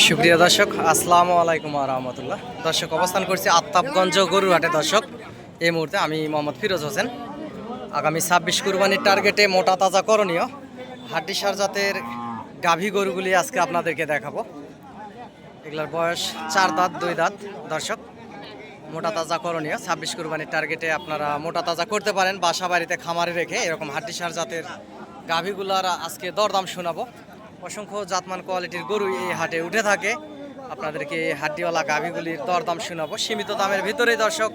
সুপ্রিয় দর্শক, আসসালামু আলাইকুম রহমতুল্লাহ। দর্শক, অবস্থান করছি আত্তাবগঞ্জ গরুহাটে। দর্শক, এই মুহূর্তে আমি মোহাম্মদ ফিরোজ হোসেন। আগামী 26 কুরবানির টার্গেটে মোটা তাজা করণীয় হাড্ডিসার জাতের গাভী গরুগুলি আজকে আপনাদেরকে দেখাবো। এগুলোর বয়স 4 দাঁত 2 দাঁত। দর্শক, মোটা তাজা করণীয় 26 কুরবানির টার্গেটে আপনারা মোটা তাজা করতে পারেন বাসা বাড়িতে খামারে রেখে। এরকম হাড্ডিসার জাতের গাভীগুলার আজকে দরদাম শোনাবো। অসংখ্য জাতমান কোয়ালিটির গরু এই হাটে উঠে থাকে। আপনাদেরকে এই হাড্ডিওয়ালা গাভীগুলির দরদাম শোনাবো সীমিত দামের ভিতরেই। দর্শক,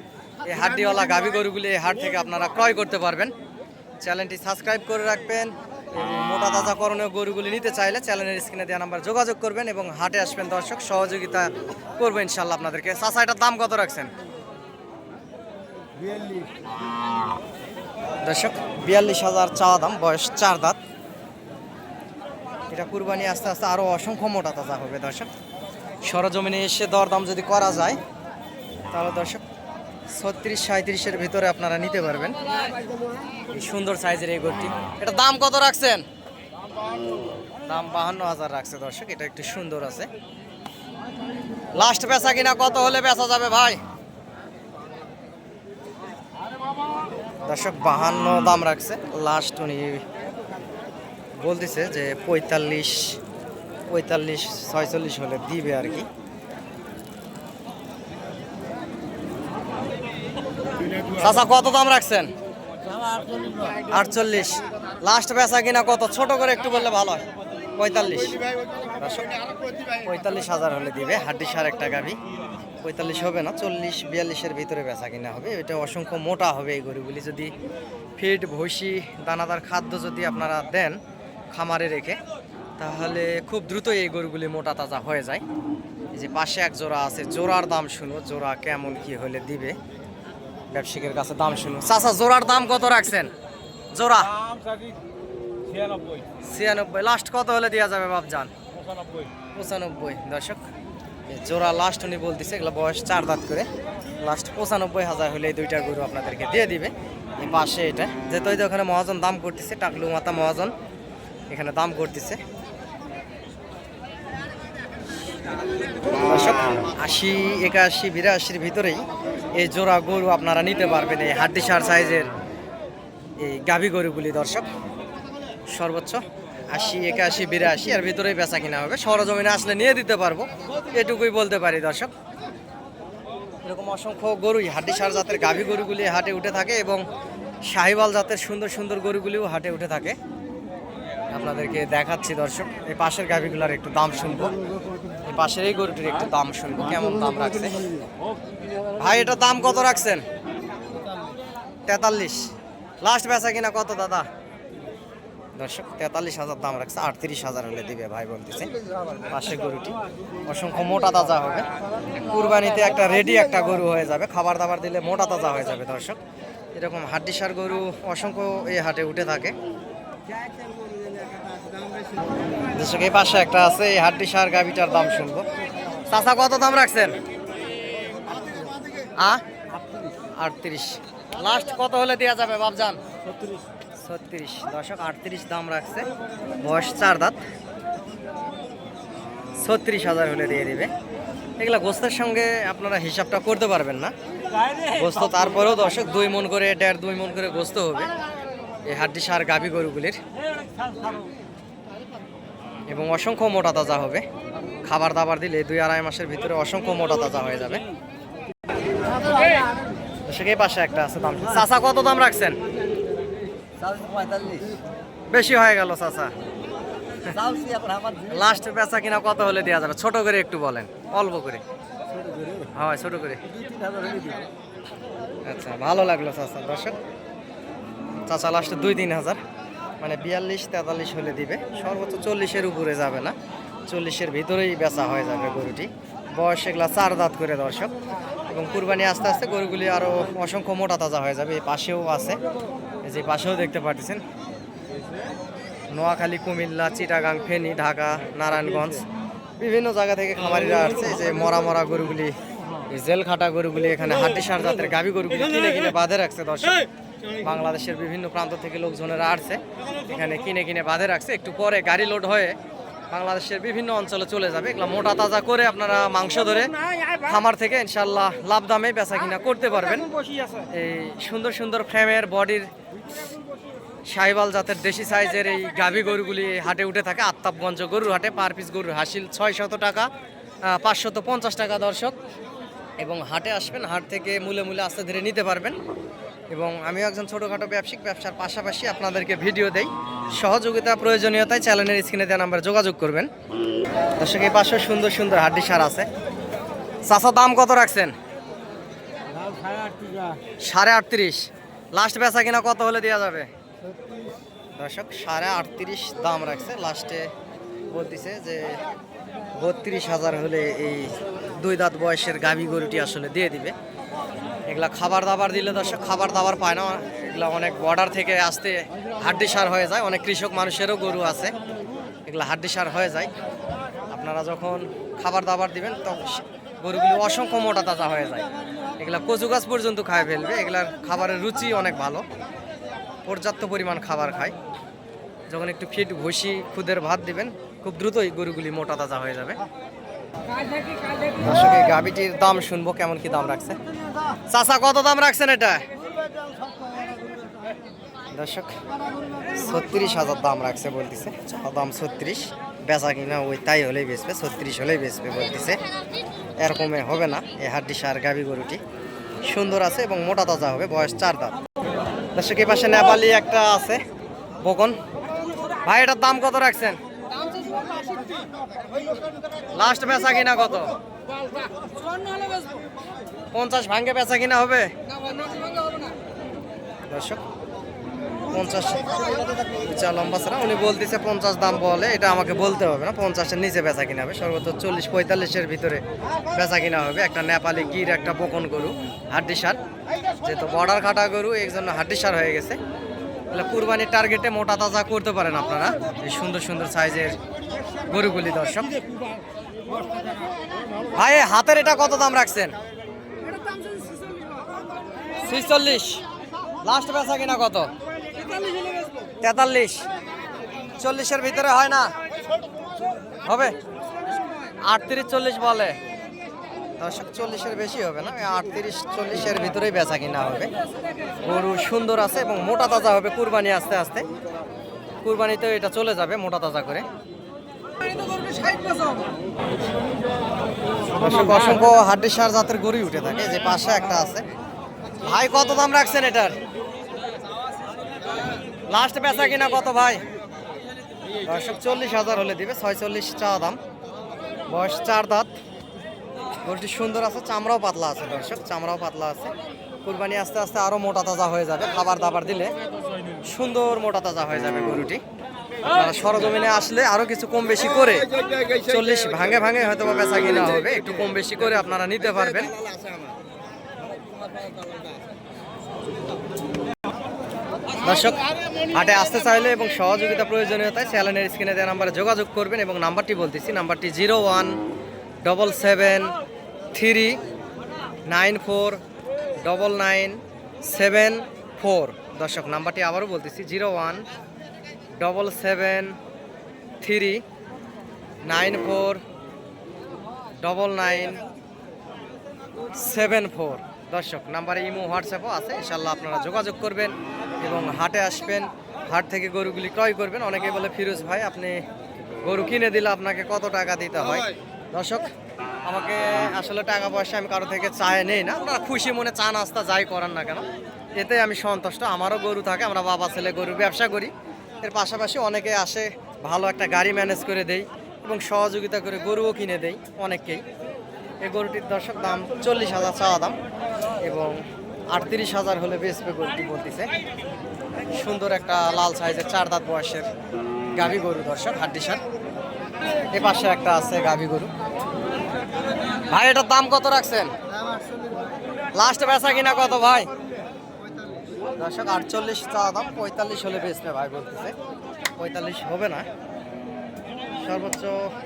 এই হাড্ডিওয়ালা গাভীগরুগুলি এই হাট থেকে আপনারা ক্রয় করতে পারবেন। চ্যানেলটি সাবস্ক্রাইব করে রাখবেন। মোটা তাজা করণীয় গরুগুলি নিতে চাইলে চ্যানেলের স্ক্রিনে দেওয়া নাম্বার যোগাযোগ করবেন এবং হাটে আসবেন। দর্শক, সহযোগিতা করবেন ইনশাল্লাহ আপনাদেরকে। চাচা, এটার দাম কত রাখছেন? দর্শক, 42,000 চাওয়া দাম। বয়স 4 দাঁত। এটা কুরবানি আস্তে আস্তে আরও অসংখ্য মোটা তাজা হবে। দর্শক, সরজমিনে এসে দরদাম যদি করা যায় তাহলে দর্শক 36-37-এর ভিতরে আপনারা নিতে পারবেন। এই সুন্দর সাইজের এই গরুটি, এটা দাম কত রাখছেন? দাম 52,000 রাখছে। দর্শক, এটা একটু সুন্দর আছে। লাস্ট বেচা কিনা কত হলে বেচা যাবে ভাই? দর্শক, 52 দাম রাখছে। লাস্ট উনি বলতেছে যে 45-46 হলে দিবে আর কি। চাচা, কত দাম রাখছেন? 48। লাস্ট বেচা কিনা কত? ছোট করে একটু বললে ভালো হয়। 45। 45,000 হলে দিবে। হাড্ডিসার একটা গাভী। 45 হবে না, 40-42-এর ভিতরে বেচা কিনা হবে। এটা অসংখ্য মোটা হবে এই গরুগুলি। যদি ফিড, ভুসি, দানাদার খাদ্য যদি আপনারা দেন খামারে রেখে, তাহলে খুব দ্রুত এই গরুগুলি মোটা তাজা হয়ে যায়। এই যে পাশে এক জোড়া আছে, জোড়ার দাম শুনো। জোড়া কেমন কি হলে দিবে, ব্যবসায়ীর কাছে দাম শুনো। চাচা, জোড়ার দাম কত রাখছেন? জোড়া 96। লাস্ট কত হলে দেওয়া যাবে বাপজান? 95। দর্শক, জোড়া লাস্ট উনি বলতেছে। এগুলো বয়স 4 দাঁত করে। লাস্ট 95,000 হলে এই দুইটা গরু আপনাদেরকে দিয়ে দিবে। এই পাশে এটা যেহেতু ওখানে মহাজন দাম করতেছে, টাকলু মাতা মহাজন এখানে দাম করতেছে। দর্শক, 80, 81, 82-র ভিতরেই এই জোড়া গরু আপনারা নিতে পারবেন। এই হাড্ডিসার সাইজের এই গাভী গরুগুলি দর্শক, সর্বোচ্চ 80, 81, 82 এর ভিতরেই বেচা কিনা হবে। সরজমিনে আসলে নিয়ে দিতে পারবো, এটুকুই বলতে পারি। দর্শক, এরকম অসংখ্য গরুই হাড্ডিসার জাতের গাভী গরুগুলি হাটে উঠে থাকে এবং শাহিওয়াল জাতের সুন্দর সুন্দর গরুগুলিও হাটে উঠে থাকে। আপনাদেরকে দেখাচ্ছি। দর্শক, এই পাশের গাভীগুলোর একটু দাম শুনবো। এই পাশের এই গরুটির একটু দাম শুনবো, কেমন দাম রাখছে। ভাই, এটার দাম কত রাখছেন? 43। লাস্ট বেচা কিনা কত দাদা? দর্শক, 43,000 দাম রাখছে। 38,000 হলে দিবে ভাই বলতেছে। পাশে গরুটি অসংখ্য মোটা তাজা হবে। কুরবানিতে একটা রেডি একটা গরু হয়ে যাবে। খাবার দাবার দিলে মোটা তাজা হয়ে যাবে। দর্শক, এরকম হাড্ডিসার গরু অসংখ্য এই হাটে উঠে থাকে। দর্শক, এই পাশে একটা আছে, এই হাড্ডিসার গাভিটার দাম শুনবো। চাচা, কত দাম রাখছেন? 38। লাস্ট কত হলে দেওয়া যাবে বাপজান? 36। দর্শক, 38 দাম রাখছে। বয়স 4 দাঁত। 36,000 হলে দিয়ে দিবে। এগুলা গোস্তের সঙ্গে আপনারা হিসাবটা করতে পারবেন না গোস্ত। তারপরেও দর্শক 2 মণ করে, 1.5-2 মণ করে গোস্ত হবে এই হাড্ডিসার গাভী গরুগুলির এবং অসংখ্য মোটা তাজা হবে। খাবার দাবার দিলে 2-2.5 মাসের ভিতরে অসংখ্য মোটা তাজা হয়ে যাবে। সেই পাশে একটা আছে দাম। চাচা, কত দাম রাখছেন? 45। বেশি হয়ে গেল চাচা। লাস্ট বেচা কিনা কত হলে দেওয়া যাবে? ছোট করে একটু বলেন, অল্প করে। হ্যাঁ, ছোট করে। আচ্ছা, ভালো লাগলো চাচা। দর্শক, চাচা লাস্টে 2-3 হাজার, মানে 42-43 হলে দিবে। সর্বোচ্চ 40-এর উপরে যাবে না, 40-এর ভিতরেই বেচা হয়ে যাবে গরুটি। বয়স এগুলা 4 দাঁত করে। দর্শক, এবং কুরবানি আস্তে আস্তে গরুগুলি আরও অসংখ্য মোটা তাজা হয়ে যাবে। এই পাশেও আছে, এই যে পাশেও দেখতে পাচ্ছেন। নোয়াখালী, কুমিল্লা, চিটাগাং, ফেনী, ঢাকা, নারায়ণগঞ্জ বিভিন্ন জায়গা থেকে খামারিরা আসছে। এই যে মরা মরা গরুগুলি, এই জেল খাটা গরুগুলি এখানে হাড্ডিসার জাতের গাভী গরুগুলি কিনে কিনে বাঁধে রাখছে। দর্শক, বাংলাদেশের বিভিন্ন প্রান্ত থেকে লোকজনেরা আসছে, এখানে কিনে কিনে বাঁধে রাখছে। একটু পরে গাড়ি লোড হয়ে বাংলাদেশের বিভিন্ন অঞ্চলে চলে যাবে। এগুলো মোটা তাজা করে আপনারা মাংস ধরে খামার থেকে ইনশাল্লাহ লাভ দামে বেচা কিনা করতে পারবেন। এই সুন্দর সুন্দর ফ্রেমের বডির শাহিওয়াল জাতের দেশি সাইজের এই গাভী গরুগুলি হাটে উঠে থাকে আত্তাবগঞ্জ গরুর হাটে। পার পিস গরুর হাসিল 600 টাকা, 550 টাকা দর্শক। এবং হাটে আসবেন, হাট থেকে মূলে মূলে আস্তে ধীরে নিতে পারবেন। এবং আমিও একজন ছোটোখাটো ব্যবসায়িক, ব্যবসার পাশাপাশি আপনাদেরকে ভিডিও দেই। সহযোগিতা প্রয়োজনীয়তায় চ্যানেলের স্ক্রিনে দেওয়া নাম্বারে যোগাযোগ করবেন। দর্শক এই পাশে সুন্দর সুন্দর হাড্ডি সার আছে। চাচা দাম কত রাখছেন? 38.5। লাস্ট বেচা কিনা কত হলে দেওয়া যাবে? দর্শক 38.5 দাম রাখছে। লাস্টে বলতেছে যে 32,000 হলে এই 2 দাঁত বয়সের গাভী গরুটি আসলে দিয়ে দিবে। এগুলা খাবার দাবার দিলে দর্শক খাবার দাবার পায় না, এগুলা অনেক বর্ডার থেকে আসতে হাড্ডি সার হয়ে যায়। অনেক কৃষক মানুষেরও গরু আছে, এগুলা হাড্ডি সার হয়ে যায়। আপনারা যখন খাবার দাবার দিবেন তখন গরুগুলি অসংখ্য মোটা তাজা হয়ে যায়। এগুলা কচু গাছ পর্যন্ত খায় ফেলবে। এগুলার খাবারের রুচি অনেক ভালো, পর্যাপ্ত পরিমাণ খাবার খায়। যখন একটু ফিট ভুসি খুদের ভাত দিবেন খুব দ্রুতই গরুগুলি মোটা তাজা হয়ে যাবে। দর্শক এই গাভীটির দাম শুনবো, কেমন কি দাম রাখছে। চাচা কত দাম রাখছেন এটা? দর্শক 36,000 দাম রাখছে বলতেছে। দাম 36, বেচা কিনা ওই তাই হলেই বেচবে, 36 হলেই বেচবে বলতেছে। এরকমে হবে না। এই হাড্ডি সার গাভী গরুটি সুন্দর আছে এবং মোটা তাজা হবে, বয়স 4 দাঁত। দর্শক এই পাশে নেপালি একটা আছে বকন। ভাই এটার দাম কত রাখছেন? লাস্ট বেচা কিনা কত? 50 ভাঙ্গে বেচা কিনা হবে দর্শক। 50 লম্বা ছাড়া উনি বলতেছে 50 দাম বলে, এটা আমাকে বলতে হবে না। 50-এর নিচে বেচা কিনা হবে, সর্বোচ্চ 40-45-এর ভিতরে বেচা কিনা হবে। একটা নেপালি গির, একটা বকন গরু হাড্ডি সার, যেহেতু বর্ডার কাটা গরু এই জন্য হাড্ডি সার হয়ে গেছে। কুরবানির টার্গেটে মোটা তাজা করতে পারেন আপনারা এই সুন্দর সুন্দর সাইজের গরুগুলি দর্শক। ভাই হাতের এটা কত দাম রাখছেন? 46। লাস্ট বেচা কিনা কত? 43। 40-এর ভিতরে হয় না? হবে 38-40 বলে দর্শক। 40-এর বেশি হবে না, 38-40-এর ভিতরেই বেচা কিনা হবে। গরু সুন্দর আছে এবং মোটা তাজা হবে। কুরবানি আস্তে আস্তে, কুরবানিতেও এটা চলে যাবে মোটা তাজা করে। দর্শক অসংখ্য হাড্ডি সার জাতের গরুই উঠে থাকে। যে পাশে একটা আছে। ভাই কত দাম রাখছেন এটার? লাস্ট বেচা কিনা কত ভাই? দর্শক 40,000 হলে দিবে। 46 চা দাম, বয়স 4 দাঁত। গরুটি সুন্দর আছে, চামড়াও পাতলা আছে দর্শক, চামড়াও পাতলা আছে। কুরবানি আস্তে আস্তে আরো মোটা তাজা হয়ে যাবে। খাবার দাবার দিলে সুন্দর মোটা তাজা হয়ে যাবে গরুটি। সরজমিনে আসলে আরো কিছু কম বেশি করে 40 ভাঙে ভাঙে হয়তো বেচা কিনা হবে। একটু কম বেশি করে আপনারা নিতে পারবেন। দর্শক হাটে আসতে চাইলে এবং সহযোগিতা প্রয়োজনীয়তায় চ্যানেলের স্ক্রিনে দেওয়া নাম্বারে যোগাযোগ করবেন। এবং নাম্বারটি বলতেছি, নাম্বারটি 0177394997 দর্শক নাম্বারটি আবারও বলতেছি 0177394997 দর্শক। নাম্বারে ইমো হোয়াটসঅ্যাপও আছে, ইনশাল্লাহ আপনারা যোগাযোগ করবেন এবং হাটে আসবেন, হাট থেকে গরুগুলি ক্রয় করবেন। অনেকে বলে ফিরোজ ভাই আপনি গরু কিনে দিলে আপনাকে কত টাকা দিতে হয়? দর্শক আমাকে আসলে টাকা পয়সা আমি কারো থেকে চায় নেই না। আপনারা খুশি মনে চা নাস্তা যাই করান না কেন, এতে আমি সন্তুষ্ট। আমারও গরু থাকে, আমরা বাবা ছেলে গরুর ব্যবসা করি। এর পাশাপাশি অনেকে আসে, ভালো একটা গাড়ি ম্যানেজ করে দেই এবং সহযোগিতা করে গরুও কিনে দেই অনেককেই। এই গরুটির দর্শক দাম 40,000 চাওয়া দাম এবং 38,000 হলে বেচবে গরুটি বলতেছে। সুন্দর একটা লাল সাইজের 4 দাঁত বয়সের গাভী গরু দর্শক, হাড্ডি সার। এ পাশে একটা আছে গাভী গরু। ভাই এটার দাম কত রাখছেন? লাস্ট বেচা কিনা কত ভাই? দর্শক 48 চাওয়া দাম, 45 হলে বেচবে ভাই বলতেছে। 45 হবে না, সর্বোচ্চ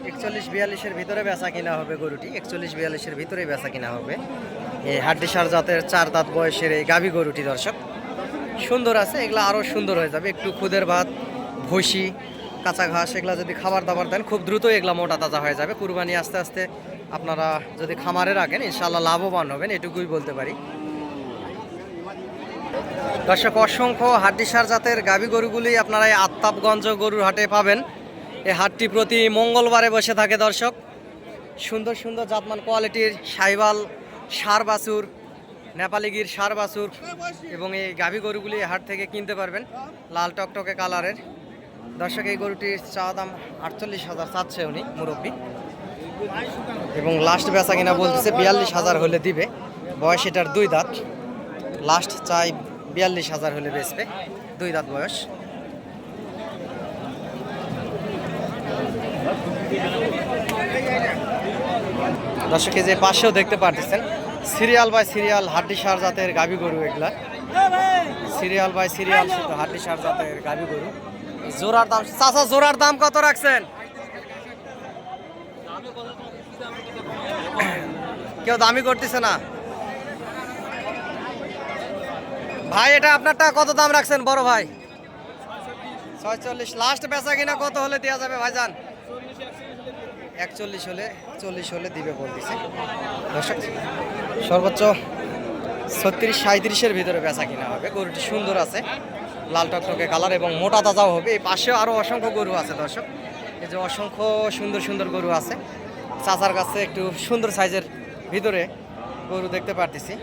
41-42-এর ভিতরে বেচা কিনা হবে গরুটি। 41-42-এর ভিতরে বেচা কিনা হবে এই হাড্ডি সার জাতের 4 দাঁত বয়সের এই গাভী গরুটি দর্শক। সুন্দর আছে, এগুলো আরও সুন্দর হয়ে যাবে। একটু খুদের ভাত ভুসি কাঁচা ঘাস এগুলা যদি খাবার দাবার দেন খুব দ্রুত এগুলা মোটা তাজা হয়ে যাবে। কুরবানি আস্তে আস্তে আপনারা যদি খামারে রাখেন ইনশাআল্লাহ লাভবান হবেন, এটুকুই বলতে পারি। দর্শক, অসংখ্য হাড্ডিসার জাতের গাভী গরুগুলি আপনারা এই আত্তাবগঞ্জ গরুর হাটে পাবেন। এই হাটটি প্রতি মঙ্গলবারে বসে থাকে দর্শক। সুন্দর সুন্দর জাতমান কোয়ালিটির সাইবাল ষাঁড় বাছুর, নেপালি গির ষাঁড় বাছুর এবং এই গাভী গরুগুলি এই হাট থেকে কিনতে পারবেন। লাল টকটকে কালারের। দর্শক, এই গরুটির চা দাম 48,000 চাচ্ছে উনি মুরব্বী, এবং লাস্ট বেচা কিনা বলতেছে 42,000 হলে দিবে। বয়স এটার 2 দাঁত। লাস্ট চাই 42,000 হলে বেচবে, 2 দাঁত বয়স। দর্শক, এই যে পাশেও দেখতে পারতেছেন সিরিয়াল বাই সিরিয়াল হাড্ডিসার জাতের গাভী গরু। এগুলা সিরিয়াল বাই সিরিয়াল শুধু হাড্ডিসার জাতের গাভী গরু। জোড়ার দাম চাচা, জোড়ার দাম কত রাখছেন? কেউ দামি করতেছে না ভাই। এটা আপনারটা কত দাম রাখছেন বড় ভাই? 46। লাস্ট বেচা কিনা কত হলে দেওয়া যাবে ভাইজান? 41 হলে, 40 হলে দিবে বলতেছে। দর্শক, সর্বোচ্চ 36-37-এর ভিতরে বেচা কিনা হবে। গরুটি সুন্দর আছে, লাল টকটকে কালার এবং মোটা তাজাও হবে। এই পাশেও আরও অসংখ্য গরু আছে দর্শক। এই যে অসংখ্য সুন্দর সুন্দর গরু আছে। চাচার কাছে একটু সুন্দর সাইজের ভিতরে গরু দেখতে পারতেছি,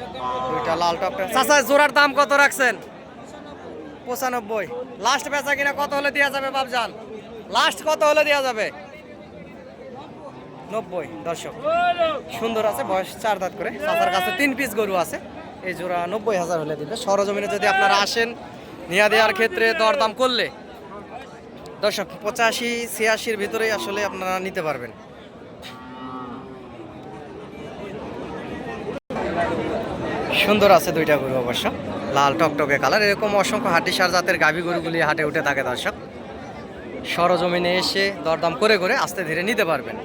2টা লাল টকটকে। চাচা, জোড়ার দাম কত রাখছেন? 95। লাস্ট বেচা কিনা কত হলে দেওয়া যাবে বাবজান? লাস্ট কত হলে দেওয়া যাবে? 90। দর্শক, সুন্দর আছে, বয়স 4 দাঁত করে। চাচার কাছে 3 পিস গরু আছে। এই জোড়া 90,000 হলে দিবে। সরজমিনে যদি আপনারা আসেন নিয়া দেওয়ার ক্ষেত্রে দরদাম করলে দর্শক 85-86-এর ভিতরেই আসলে আপনারা নিতে পারবেন। সুন্দর আছে 2টা গরু অবশ্য, লাল টকটকে কালার। এরকম অসংখ্য হাড্ডিসার জাতের গাভী গরুগুলি হাটে উঠে থাকে দর্শক। সরজমিনে এসে দরদাম করে করে আস্তে ধীরে নিতে পারবেন।